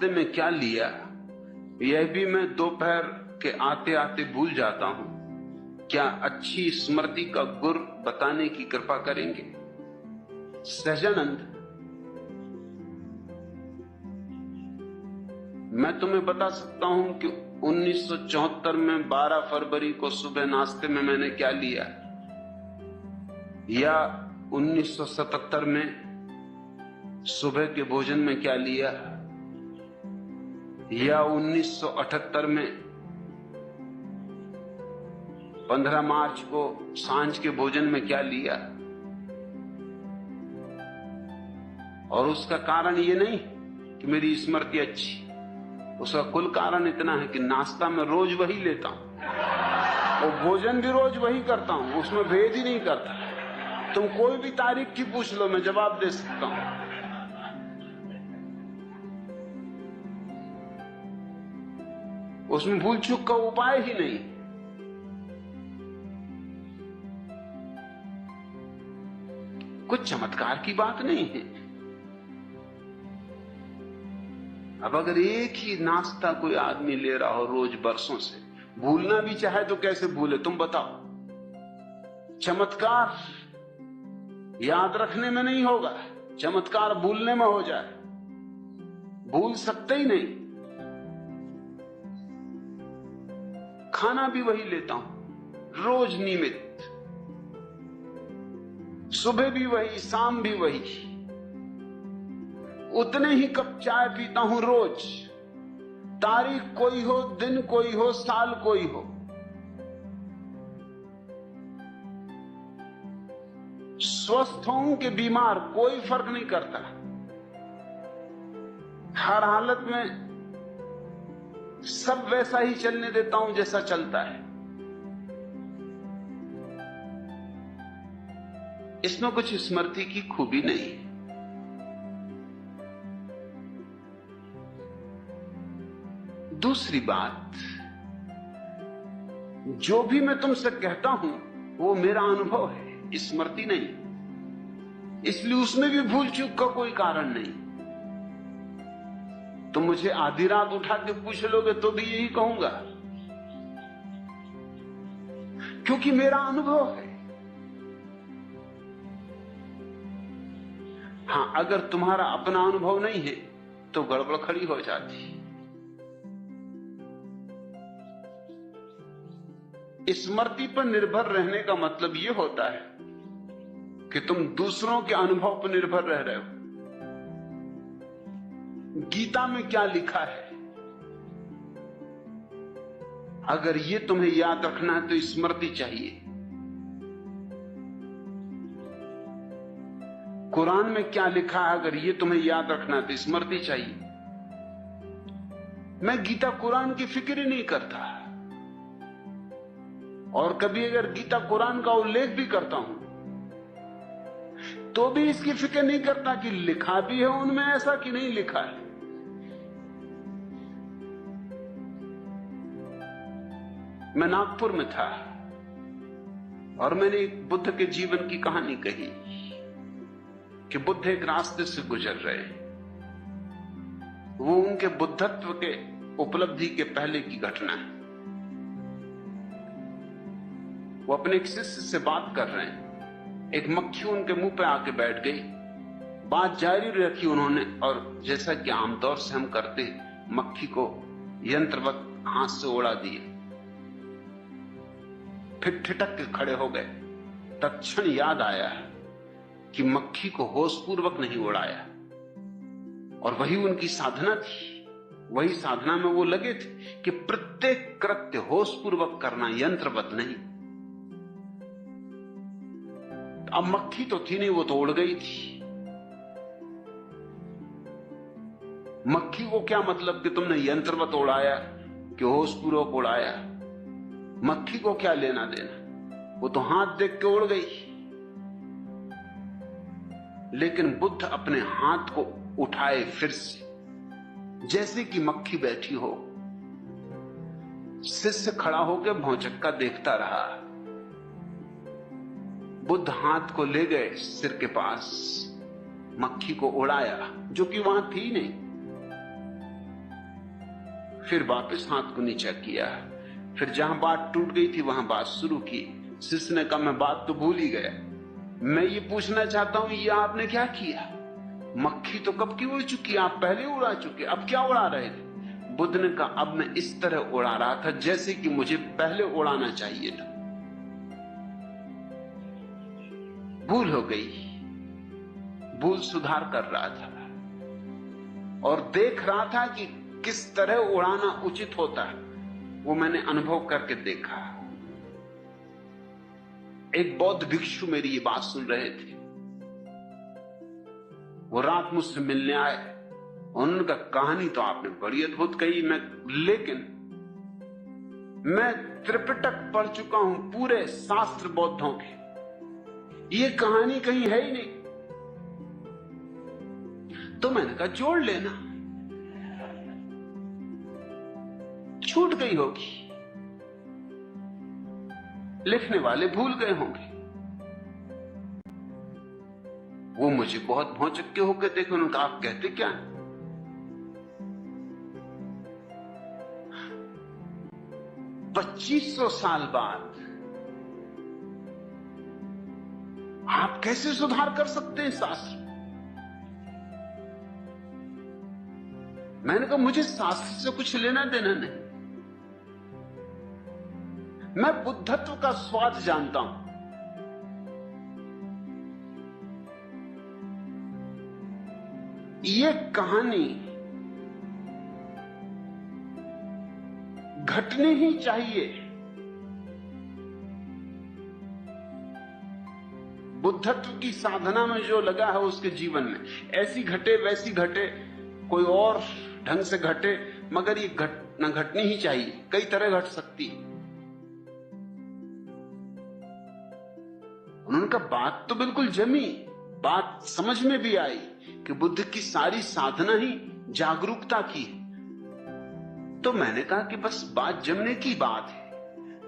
नाश्ते में क्या लिया यह भी मैं दोपहर के आते आते भूल जाता हूं। क्या अच्छी स्मृति का गुर बताने की कृपा करेंगे? सहजानंद, मैं तुम्हें बता सकता हूं कि 1974 में 12 फरवरी को सुबह नाश्ते में मैंने क्या लिया, या 1977 में सुबह के भोजन में क्या लिया, या 1978 में 15 मार्च को सांझ के भोजन में क्या लिया। और उसका कारण ये नहीं कि मेरी स्मृति अच्छी, उसका कुल कारण इतना है कि नाश्ता में रोज वही लेता हूं और भोजन भी रोज वही करता हूं, उसमें भेद ही नहीं करता। तुम कोई भी तारीख की पूछ लो, मैं जवाब दे सकता हूं। उसमें भूल चूक का उपाय ही नहीं। कुछ चमत्कार की बात नहीं है। अब अगर एक ही नाश्ता कोई आदमी ले रहा हो रोज बरसों से, भूलना भी चाहे तो कैसे भूले? तुम बताओ। चमत्कार याद रखने में नहीं होगा, चमत्कार भूलने में हो जाए। भूल सकते ही नहीं। खाना भी वही लेता हूं रोज नियमित, सुबह भी वही, शाम भी वही, उतने ही कप चाय पीता हूं रोज। तारीख कोई हो, दिन कोई हो, साल कोई हो। स्वस्थ हों कि बीमार, कोई फर्क नहीं करता। हर हालत में सब वैसा ही चलने देता हूं जैसा चलता है। इसमें कुछ स्मृति की खूबी नहीं है। दूसरी बात, जो भी मैं तुमसे कहता हूं वो मेरा अनुभव है, स्मृति नहीं, इसलिए उसमें भी भूल चूक का कोई कारण नहीं। तुम मुझे आधी रात उठा के पूछ लोगे तो भी यही कहूंगा, क्योंकि मेरा अनुभव है। हां, अगर तुम्हारा अपना अनुभव नहीं है तो गड़बड़ खड़ी हो जाती। स्मृति पर निर्भर रहने का मतलब यह होता है कि तुम दूसरों के अनुभव पर निर्भर रह रहे हो। गीता में क्या लिखा है, अगर ये तुम्हें याद रखना है तो स्मृति चाहिए। कुरान में क्या लिखा है, अगर ये तुम्हें याद रखना है तो स्मृति चाहिए। मैं गीता कुरान की फिक्र ही नहीं करता, और कभी अगर गीता कुरान का उल्लेख भी करता हूं तो भी इसकी फिक्र नहीं करता कि लिखा भी है उनमें ऐसा कि नहीं लिखा है। मैं नागपुर में था और मैंने एक बुद्ध के जीवन की कहानी कही कि बुद्ध एक रास्ते से गुजर रहे, वो उनके बुद्धत्व के उपलब्धि के पहले की घटना है। वो अपने एक शिष्य से बात कर रहे हैं, एक मक्खी उनके मुंह पे आके बैठ गई। बात जारी रखी उन्होंने, और जैसा कि आमतौर से हम करते, मक्खी को यंत्रवत हाथ से उड़ा दिए। फिर ठिठक के खड़े हो गए। तत्क्षण याद आया कि मक्खी को होशपूर्वक नहीं उड़ाया, और वही उनकी साधना थी। वही साधना में वो लगे थे कि प्रत्येक कृत्य होशपूर्वक करना, यंत्रवत नहीं। अब मक्खी तो थी नहीं, वो तो उड़ गई थी। मक्खी को क्या मतलब कि तुमने यंत्रवत उड़ाया कि होशपूर्वक उड़ाया? मक्खी को क्या लेना देना, वो तो हाथ देख के उड़ गई। लेकिन बुद्ध अपने हाथ को उठाए फिर से, जैसे कि मक्खी बैठी हो। शिष्य खड़ा होकर भौचक्का देखता रहा। बुद्ध हाथ को ले गए सिर के पास, मक्खी को उड़ाया जो कि वहां थी नहीं। फिर वापस हाथ को नीचा किया, फिर जहां बात टूट गई थी वहां बात शुरू की। शिष्य ने कहा, मैं बात तो भूल ही गया, मैं ये पूछना चाहता हूं ये आपने क्या किया? मक्खी तो कब की उड़ चुकी, आप पहले उड़ा चुके, अब क्या उड़ा रहे थे? बुद्ध ने कहा, अब मैं इस तरह उड़ा रहा था जैसे कि मुझे पहले उड़ाना चाहिए था। भूल हो गई, भूल सुधार कर रहा था और देख रहा था कि किस तरह उड़ाना उचित होता है, वो मैंने अनुभव करके देखा। एक बौद्ध भिक्षु मेरी ये बात सुन रहे थे, वो रात मुझसे मिलने आए। उन्होंने कहा, कहानी तो आपने बड़ी अद्भुत कही, लेकिन मैं त्रिपिटक पढ़ चुका हूं, पूरे शास्त्र बौद्धों के, ये कहानी कहीं है ही नहीं। तो मैंने कहा, जोड़ लेना, छूट गई होगी, लिखने वाले भूल गए होंगे। वो मुझे बहुत भौचक्के होकर देखे, उन्होंने कहा, आप कहते क्या? 2500 साल बाद आप कैसे सुधार कर सकते हैं शास्त्र? मैंने कहा, मुझे शास्त्र से कुछ लेना देना नहीं, मैं बुद्धत्व का स्वाद जानता हूं। ये कहानी घटनी ही चाहिए। बुद्धत्व की साधना में जो लगा है उसके जीवन में ऐसी घटे वैसी घटे, कोई और ढंग से घटे, मगर ये घटनी ही चाहिए, कई तरह घट सकती है। उन्होंने कहा, बात तो बिल्कुल जमी, बात समझ में भी आई कि बुद्ध की सारी साधना ही जागरूकता की है। तो मैंने कहा कि बस बात जमने की बात है,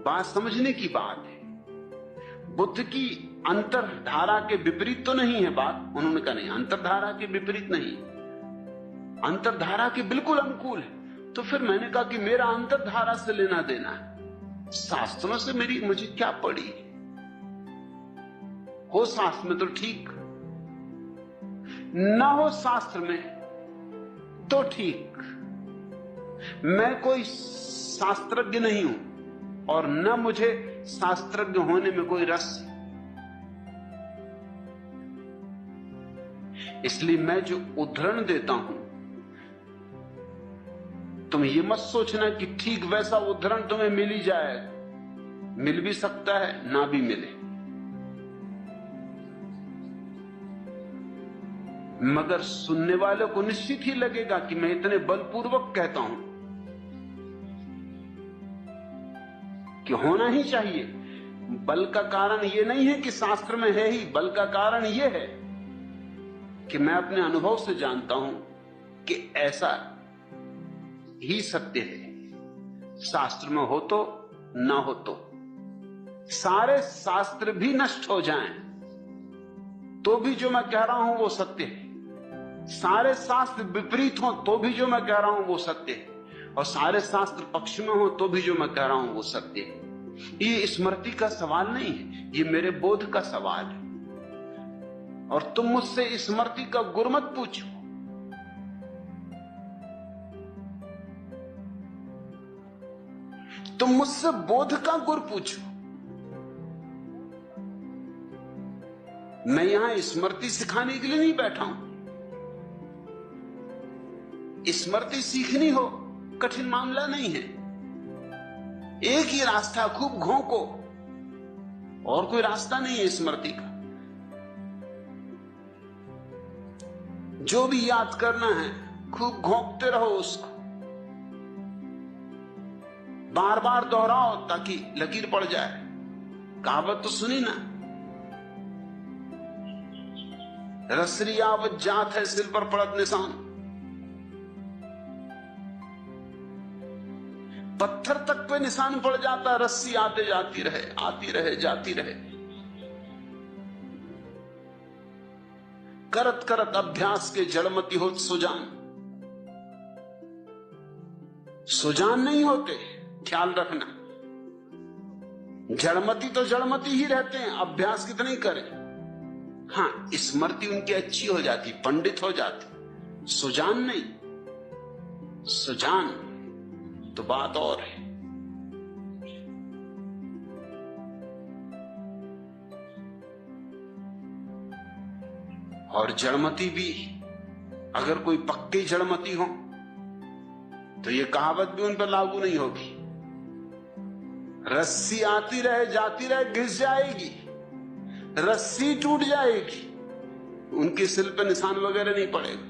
बात समझने की बात है, बुद्ध की अंतरधारा के विपरीत तो नहीं है बात। उन्होंने कहा, नहीं, अंतरधारा के विपरीत नहीं, अंतरधारा के बिल्कुल अनुकूल है। तो फिर मैंने कहा कि मेरा अंतरधारा से लेना देना है, शास्त्रों से मुझे क्या पड़ी? हो शास्त्र में तो ठीक, ना हो शास्त्र में तो ठीक। मैं कोई शास्त्रज्ञ नहीं हूं और न मुझे शास्त्रज्ञ होने में कोई रस है। इसलिए मैं जो उद्धरण देता हूं, तुम ये मत सोचना कि ठीक वैसा उद्धरण तुम्हें मिल ही जाएगा, मिल भी सकता है ना भी मिले, मगर सुनने वाले को निश्चित ही लगेगा कि मैं इतने बलपूर्वक कहता हूं कि होना ही चाहिए। बल का कारण यह नहीं है कि शास्त्र में है ही, बल का कारण यह है कि मैं अपने अनुभव से जानता हूं कि ऐसा ही सत्य है। शास्त्र में हो तो ना हो तो, सारे शास्त्र भी नष्ट हो जाएं तो भी जो मैं कह रहा हूं वो सत्य है, सारे शास्त्र विपरीत हो तो भी जो मैं कह रहा हूं वो सत्य है, और सारे शास्त्र पक्ष में हो तो भी जो मैं कह रहा हूं वो सत्य है। ये स्मृति का सवाल नहीं है, ये मेरे बोध का सवाल है। और तुम मुझसे स्मृति का गुर मत पूछो, तुम मुझसे बोध का गुर पूछो। मैं यहां स्मृति सिखाने के लिए नहीं बैठा हूं। स्मृति सीखनी हो कठिन मामला नहीं है, एक ही रास्ता, खूब घोंको, और कोई रास्ता नहीं है स्मृति का। जो भी याद करना है खूब घोंकते रहो उसको, बार बार दोहराओ ताकि लकीर पड़ जाए। कहावत तो सुनी ना, रसरी आवत जात है सिर पर पड़त निशान। पत्थर तक पे निशान पड़ जाता, रस्सी आते जाती रहे, आती रहे, जाती रहे। करत करत अभ्यास के जड़मती होत सुजान। सुजान नहीं होते, ख्याल रखना। जड़मती तो जड़मती ही रहते हैं, अभ्यास कितना ही करें। हाँ, स्मृति उनकी अच्छी हो जाती, पंडित हो जाती, सुजान नहीं। सुजान तो बात और है। और जड़मती भी, अगर कोई पक्की जड़मती हो तो ये कहावत भी उन पर लागू नहीं होगी। रस्सी आती रहे जाती रहे, घिस जाएगी, रस्सी टूट जाएगी, उनकी सिल पे निशान वगैरह नहीं पड़ेगा।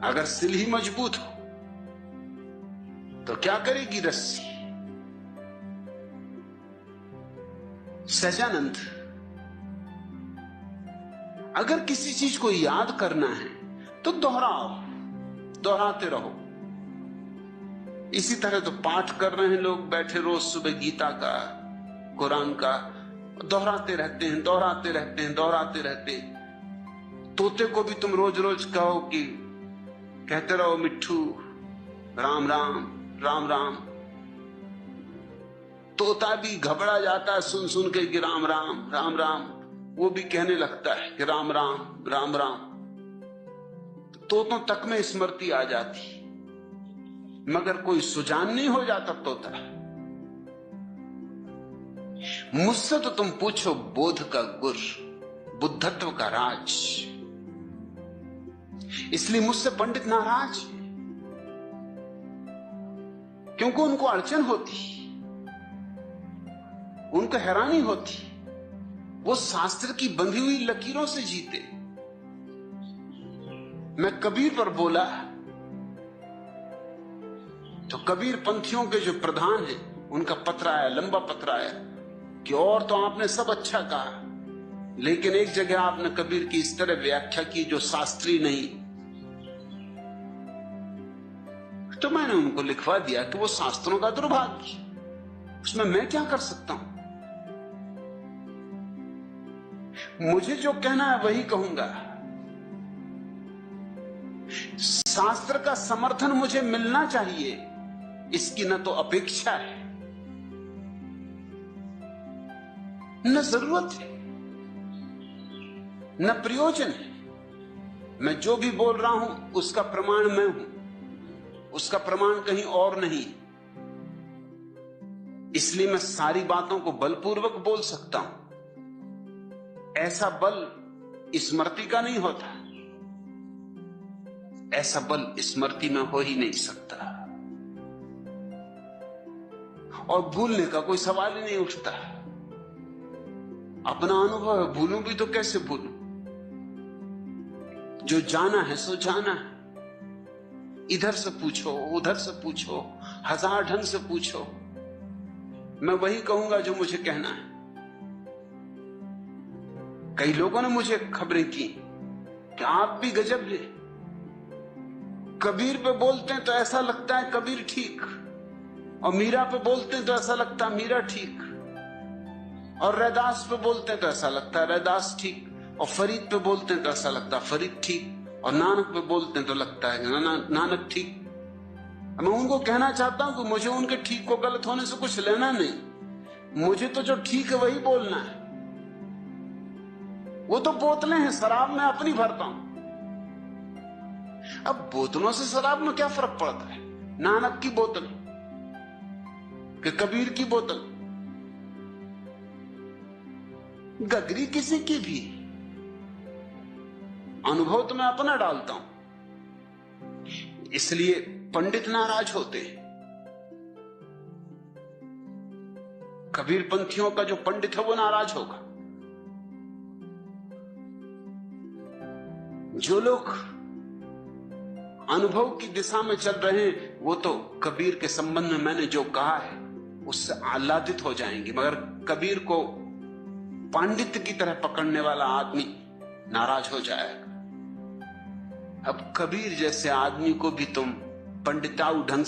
अगर सिल ही मजबूत हो तो क्या करेगी रस्सी? सहजानंद, अगर किसी चीज को याद करना है तो दोहराओ, दोहराते रहो। इसी तरह तो पाठ कर रहे हैं लोग बैठे रोज सुबह गीता का, कुरान का, दोहराते रहते हैं, दोहराते रहते हैं, दोहराते रहते हैं। तोते को भी तुम रोज रोज कहो कि कहते रहो मिट्ठू राम राम राम राम, तोता भी घबरा जाता है सुन सुन के कि राम राम राम राम, वो भी कहने लगता है कि राम राम राम राम। तोतों तक में स्मृति आ जाती, मगर कोई सुजान नहीं हो जाता तोता। मुझसे तो तुम पूछो बोध का गुर, बुद्धत्व का राज। इसलिए मुझसे पंडित नाराज, क्योंकि उनको अड़चन होती, उनको हैरानी होती। वो शास्त्र की बंधी हुई लकीरों से जीते। मैं कबीर पर बोला तो कबीर पंथियों के जो प्रधान हैं उनका पत्र आया, लंबा पत्र आया कि और तो आपने सब अच्छा कहा, लेकिन एक जगह आपने कबीर की इस तरह व्याख्या की जो शास्त्रीय नहीं। तो मैंने उनको लिखवा दिया कि वो शास्त्रों का दुर्भाग्य, उसमें मैं क्या कर सकता हूं। मुझे जो कहना है वही कहूंगा। शास्त्र का समर्थन मुझे मिलना चाहिए, इसकी न तो अपेक्षा है न जरूरत है न प्रयोजन है। मैं जो भी बोल रहा हूं उसका प्रमाण मैं हूं, उसका प्रमाण कहीं और नहीं। इसलिए मैं सारी बातों को बलपूर्वक बोल सकता हूं। ऐसा बल स्मृति का नहीं होता, ऐसा बल स्मृति में हो ही नहीं सकता, और भूलने का कोई सवाल ही नहीं उठता। अपना अनुभव है, भूलूं भी तो कैसे भूलूं? जो जाना है सो जाना है। इधर से पूछो, उधर से पूछो, हजार ढंग से पूछो, मैं वही कहूंगा जो मुझे कहना है। कई लोगों ने मुझे खबरें की कि आप भी गजब है, कबीर पे बोलते हैं तो ऐसा लगता है कबीर ठीक, और मीरा पे बोलते हैं तो ऐसा लगता है मीरा ठीक, और रैदास पे बोलते हैं तो ऐसा लगता है रैदास ठीक, और फरीद पे बोलते हैं तो ऐसा लगता है फरीद ठीक, और नानक पे बोलते हैं तो लगता है नानक ठीक। मैं उनको कहना चाहता हूं कि मुझे उनके ठीक को गलत होने से कुछ लेना नहीं, मुझे तो जो ठीक है वही बोलना है। वो तो बोतलें हैं, शराब मैं अपनी भरता हूं। अब बोतलों से शराब में क्या फर्क पड़ता है? नानक की बोतल कि कबीर की बोतल, गगरी किसी की भी, अनुभव तो मैं अपना डालता हूं। इसलिए पंडित नाराज होते हैं। कबीर पंथियों का जो पंडित है वो नाराज होगा। जो लोग अनुभव की दिशा में चल रहे हैं वो तो कबीर के संबंध में मैंने जो कहा है उससे आह्लादित हो जाएंगे, मगर कबीर को पांडित्य की तरह पकड़ने वाला आदमी नाराज हो जाएगा। अब कबीर जैसे आदमी को भी तुम पंडिताऊ ढंग